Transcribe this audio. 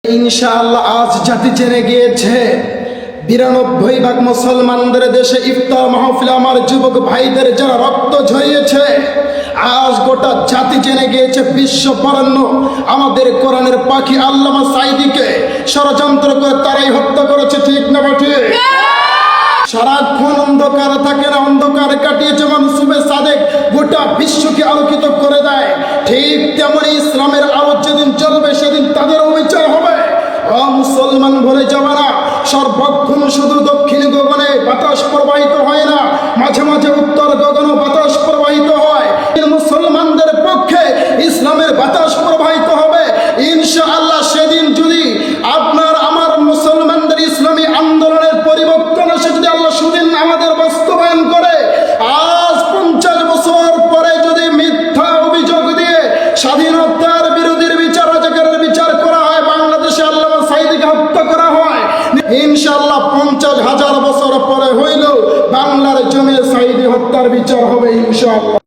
ইনশাআল্লাহ আজ জাতি জেনে গিয়েছে ৯২ মুসলমানদের দেশে ইফতার মাহফিল আমার যুবক ভাইদের যারা রক্ত ঝরিয়েছে, আজ গোটা জাতি জেনে গিয়েছে বিশ্ব বরেণ্য আমাদের কোরআনের পাখি আল্লামা সাঈদীকে ষড়যন্ত্র করে তারাই হত্যা করেছে। ঠিক না ঠিক? সারাক্ষণ অন্ধকার থাকে না, অন্ধকার কাটিয়ে যেমন সুবে সাদেক গোটা বিশ্বকে আলোকিত করে দেয়, ঠিক তেমনি ইসলামের আলো যেদিন জ্বলবে সেদিন তাদেরও বিচার হবে। মুসলমান ভরে যাবে না, সর্বক্ষণ শুধু দক্ষিণ গগনে বাতাস প্রবাহিত হয় না, মাঝে মাঝে উত্তর গগনে বাতাস প্রবাহিত হয়। মুসলমানদের পক্ষে ইসলামের বাতাস প্রবাহিত হবে ইনশাআল্লাহ। সেদিন যদি আপনার আমার মুসলমানদের ইসলামী আন্দোলনের পরিবর্তন আসে, যদি আল্লাহ সেদিন আমাদের বাস্তবায়ন করে, আজ 50 বছর পরে যদি মিথ্যা অভিযোগ দিয়ে স্বাধীনতার বিরোধীর বিচার রাজাকারের বিচার করা হয়, বাংলাদেশে আল্লামা সাঈদীকে হত্যা করা হয়, ইনশাআল্লাহ 50,000 বছর পরে হইলেও বাংলার জমিনে সাঈদী হত্যার বিচার হবে ইনশাআল্লাহ।